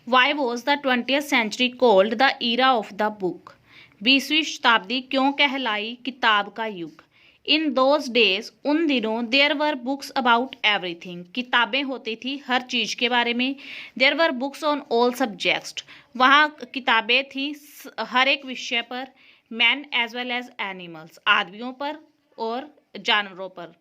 Y was the 20th century called the era of the book? 20वीं शताब्दी क्यों कहलाई किताब का युग? इन दोज डेज, उन दिनों, there were books about everything, किताबें होती थी हर चीज़ के बारे में। There were books on all subjects, वहाँ किताबें थी हर एक विषय पर। Man as well as animals, आदमियों पर और जानवरों पर।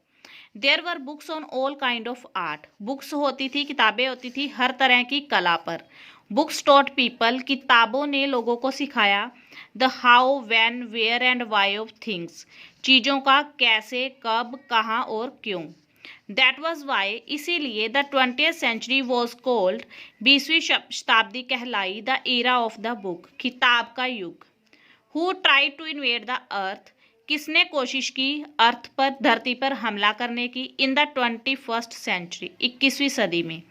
There were books on all kind of art, books होती थी, किताबें होती थी हर तरह की कला पर। बुक्स टॉट पीपल, किताबों ने लोगों को सिखाया the how, when, where and why of things, चीज़ों का कैसे, कब, कहाँ और क्यों। दैट वॉज वाई, इसीलिए the 20th century was called, 20वीं शताब्दी कहलाई the era of the book, किताब का युग। Who try to invade the earth, किसने कोशिश की अर्थ पर, धरती पर हमला करने की। इन द 21st सेंचुरी, 21वीं सदी में।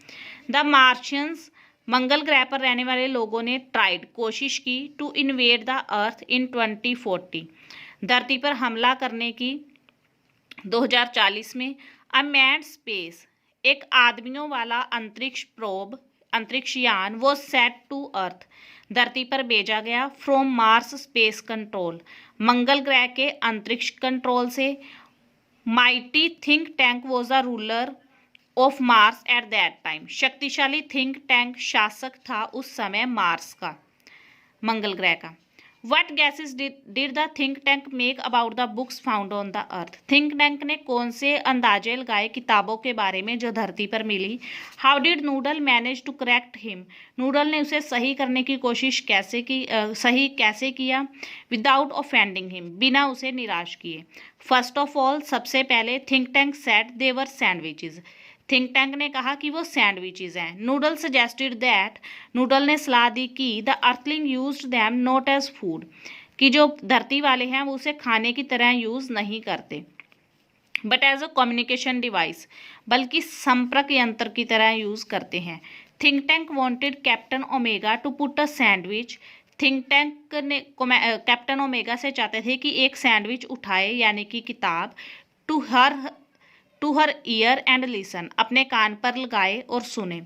द मार्शियंस, मंगल ग्रह पर रहने वाले लोगों ने ट्राइड, कोशिश की, टू इन्वेड द अर्थ इन 2040, धरती पर हमला करने की 2040 में। अ मैन्ड स्पेस, एक आदमियों वाला अंतरिक्ष प्रोब, अंतरिक्ष यान, वो सेट टू अर्थ, धरती पर भेजा गया। फ्रॉम मार्स स्पेस कंट्रोल, मंगल ग्रह के अंतरिक्ष कंट्रोल से। Mighty think Tank was the ruler of Mars at that time, शक्तिशाली थिंक टैंक, शासक था उस समय मार्स का, मंगल ग्रह का। What gases did the think tank make about the books found on the earth, think Tank ने कौन से अंदाजे लगाए किताबों के बारे में जो धरती पर मिली। How did Noodle manage to correct him, Noodle ने उसे सही करने की कोशिश कैसे की, सही कैसे किया। विदाउट ऑफेंडिंग हिम, बिना उसे निराश किए। फर्स्ट ऑफ ऑल, सबसे पहले, थिंक टैंक सेट दे वर सैंडविचेज, थिंक टैंक ने कहा कि वो सैंडविचेज हैं। नूडल सजेस्टेड दैट, नूडल ने सलाह दी कि the earthling used them not as food, कि जो धरती वाले हैं वो उसे खाने की तरह यूज़ नहीं करते, but as a communication device, बल्कि संपर्क यंत्र की तरह यूज़ करते हैं। Think Tank wanted Captain Omega to put a sandwich, Think Tank ने कैप्टन ओमेगा से चाहते थे कि एक सैंडविच उठाए, यानी कि किताब, to her ear and listen, अपने कान पर लगाए और सुने।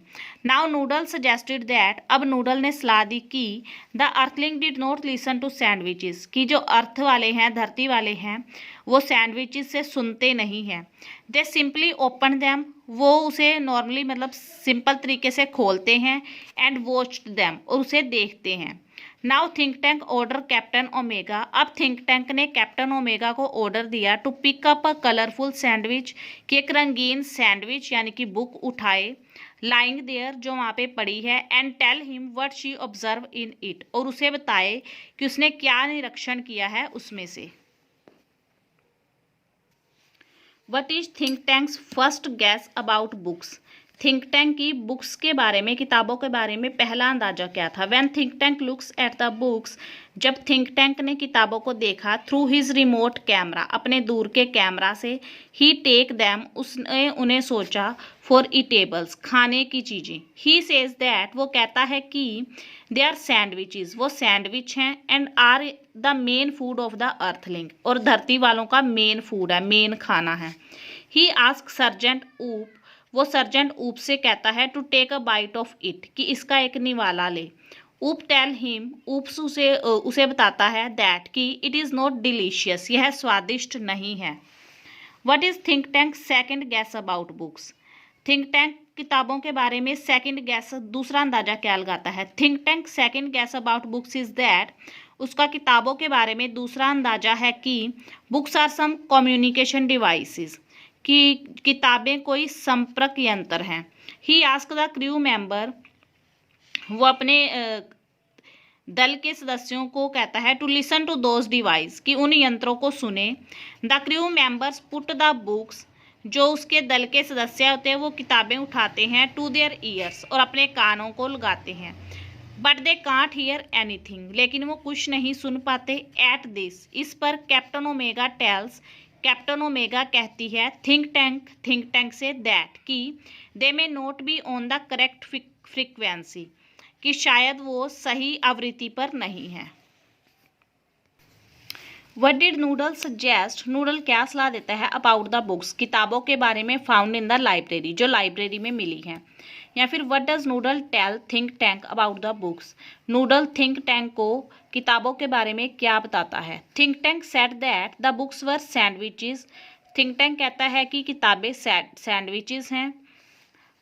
नाउ नूडल सजेस्टेड दैट, अब नूडल ने सलाह दी कि the earthling did not listen to sandwiches, कि जो अर्थ वाले हैं, धरती वाले हैं, वो सैंडविचेस से सुनते नहीं हैं। दे सिंपली ओपन दैम, वो उसे नॉर्मली मतलब सिंपल तरीके से खोलते हैं। एंड वॉच्ड दैम, और उसे देखते हैं। Now Think Tank order Captain Omega, अब थिंक टैंक ने कैप्टन ओमेगा को ऑर्डर दिया to pick up a colourful sandwich, कि एक रंगीन सैंडविच यानी कि बुक उठाए, लाइंग देयर, जो वहाँ पे पड़ी है, and tell him what she observe in it, और उसे बताए कि उसने क्या निरीक्षण किया है उसमें से। What is think tanks first gas about books, think tank की बुक्स के बारे में, किताबों के बारे में पहला अंदाजा क्या था। When think tank looks at the books, जब थिंक टैंक ने किताबों को देखा, थ्रू हिज रिमोट कैमरा, अपने दूर के कैमरा से, ही टेक दैम, उसने उन्हें सोचा, फॉर ईटेबल्स, खाने की चीज़ें। ही सेज दैट, वो कहता है कि दे आर सैंडविचेज, वो सैंडविच हैं, and are the main food of the earthling, और धरती वालों का मेन फूड है, मेन खाना है। ही आस्क सर्जेंट ऊप, वो सर्जेंट ऊप से कहता है to take a bite of it, कि इसका एक निवाला ले। ऊप टेल हिम, ऊप्स उसे बताता है दैट, कि इट इज़ नॉट डिलीशियस, यह स्वादिष्ट नहीं है। What is think Tank second guess about books, think tank किताबों के बारे में सेकंड गैस, दूसरा अंदाजा क्या लगाता है। Think Tank second guess about books is that, उसका किताबों के बारे में दूसरा अंदाजा है कि books are some communication devices, कि किताबें कोई संपर्क यंत्र हैं। He ask the crew member, वो अपने दल के सदस्यों को कहता है to listen to those device, कि उन यंत्रों को सुने। The crew members put the books, जो उसके दल के सदस्य होते हैं वो किताबें उठाते हैं, टू देयर ईयर्स, और अपने कानों को लगाते हैं। But they can't hear anything, लेकिन वो कुछ नहीं सुन पाते। एट दिस, इस पर Captain Omega tells, Captain Omega कहती है थिंक टैंक से दैट, कि they may not be on the correct frequency, कि शायद वो सही आवृत्ति पर नहीं है। What did Noodle suggest, Noodle क्या सलाह देता है अबाउट द बुक्स, किताबों के बारे में, फाउंड इन द लाइब्रेरी, जो लाइब्रेरी में मिली हैं। या फिर what does Noodle tell Think Tank about the books. Noodle Think Tank को किताबों के बारे में क्या बताता है। Think Tank said that the books were sandwiches. Think Tank कहता है कि किताबें सैंडविचेस हैं।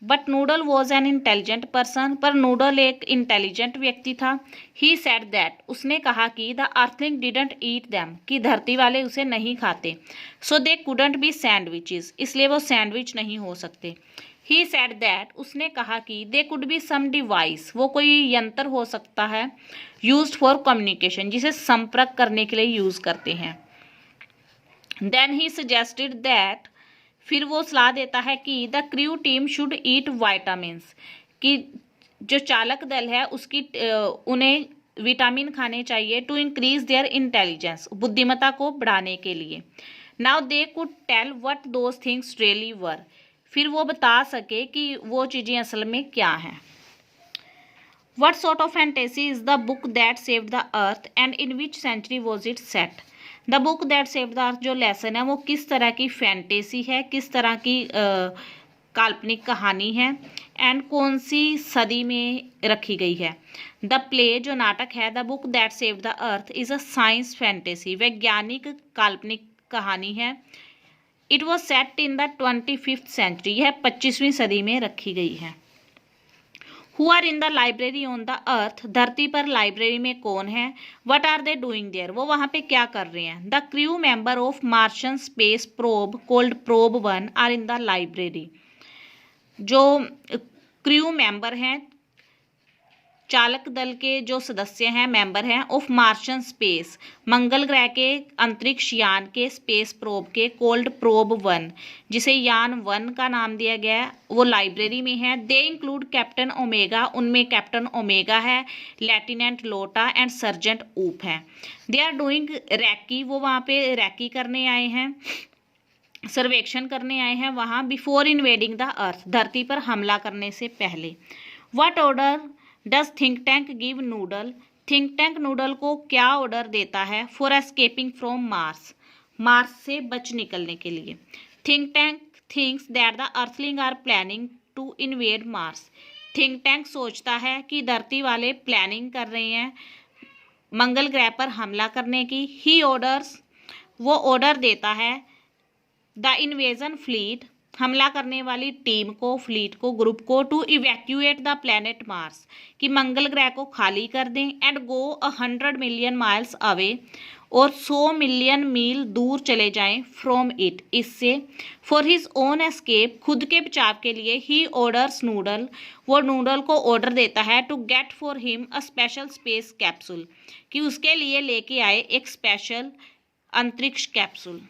But Noodle was an intelligent person, पर नूडल एक इंटेलिजेंट व्यक्ति था। ही सेड दैट, उसने कहा कि द अर्थलिंग डिडंट ईट दैम, कि धरती वाले उसे नहीं खाते। सो दे कुडंट बी सैंडविचेस, इसलिए वो सैंडविच नहीं हो सकते। ही सेड दैट, उसने कहा कि they could be some device, वो कोई यंत्र हो सकता है, यूज्ड फॉर कम्युनिकेशन, जिसे संपर्क करने के लिए यूज करते हैं। देन ही सजेस्टेड दैट, फिर वो सलाह देता है कि the crew team should eat vitamins, कि जो चालक दल है उसकी उन्हें विटामिन खाने चाहिए टू इंक्रीज देयर इंटेलिजेंस, बुद्धिमत्ता को बढ़ाने के लिए। Now they could tell what those things really were, फिर वो बता सके कि वो चीज़ें असल में क्या हैं। What sort of fantasy is the book that saved the earth and in which century was it set? The book that saved the earth जो लेसन है वो किस तरह की फैंटेसी है, किस तरह की काल्पनिक कहानी है, एंड कौन सी सदी में रखी गई है। द प्ले जो नाटक है, the book that saved the earth is a science fantasy, वैज्ञानिक काल्पनिक कहानी है। It was set in the 25th century, यह 25वीं सदी में रखी गई है। Who are in the library on the earth, धरती पर लाइब्रेरी में कौन है। What are they doing there, वो वहाँ पे क्या कर रहे हैं। The crew member of Martian space probe called probe 1 are in the library, जो क्रू मेंबर हैं, चालक दल के जो सदस्य हैं, मेंबर हैं, ऑफ मार्शन स्पेस, मंगल ग्रह के अंतरिक्ष यान के, स्पेस प्रोब के, कोल्ड प्रोब 1, जिसे यान 1 का नाम दिया गया है, वो लाइब्रेरी में है। दे इंक्लूड कैप्टन ओमेगा, उनमें कैप्टन ओमेगा है, लेफ्टिनेंट लोटा एंड सर्जेंट ऊप है। दे आर डूइंग रैकी, वो वहाँ पे रैकी करने आए हैं, सर्वेक्षण करने आए हैं वहाँ। बिफोर इन्वेडिंग द अर्थ, धरती पर हमला करने से पहले। What order does Think Tank give Noodle, Think Tank Noodle को क्या ऑर्डर देता है। For escaping from Mars, Mars से बच निकलने के लिए। Think Tank thinks that the earthling are planning to invade Mars, Think Tank सोचता है कि धरती वाले प्लानिंग कर रहे हैं मंगल ग्रह पर हमला करने की। ही ऑर्डर्स, वो ऑर्डर देता है द इन्वेजन फ्लीट, हमला करने वाली टीम को, फ्लीट को, ग्रुप को, to evacuate the planet Mars, कि मंगल ग्रह को खाली कर दें, and go 100 million miles away, और 100 मिलियन मील दूर चले जाएं फ्रॉम इट, इससे। फॉर हिज ओन एस्केप, खुद के बचाव के लिए। ही ऑर्डर्स नूडल, वो नूडल को ऑर्डर देता है to get for him a special space capsule, कि उसके लिए लेके आए एक स्पेशल अंतरिक्ष capsule.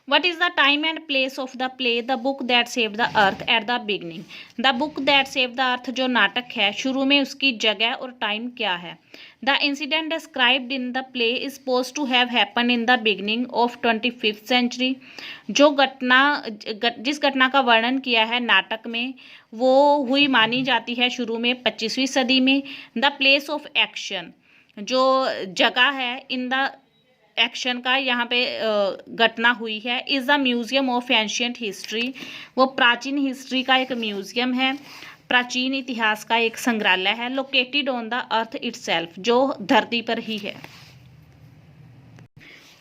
What is the time and place of the play The Book That Saved the Earth at the beginning? The Book That Saved the Earth जो नाटक है, शुरू में उसकी जगह और टाइम क्या है। The incident described in the play is supposed to have happened in the beginning of 25th century. जो घटना, जिस घटना का वर्णन किया है नाटक में, वो हुई मानी जाती है शुरू में 25वीं सदी में। The place of action, जो जगह है, इन द एक्शन का यहाँ पे घटना हुई है, is the museum of ancient history, वो प्राचीन हिस्ट्री का एक म्यूजियम है, प्राचीन इतिहास का एक संग्रहालय है। Located on the earth itself, जो धरती पर ही है।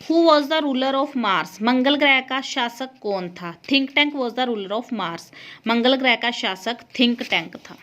Who was the ruler of Mars, मंगल ग्रह का शासक कौन था। Think Tank was the ruler of Mars, मंगल ग्रह का शासक थिंक टैंक था।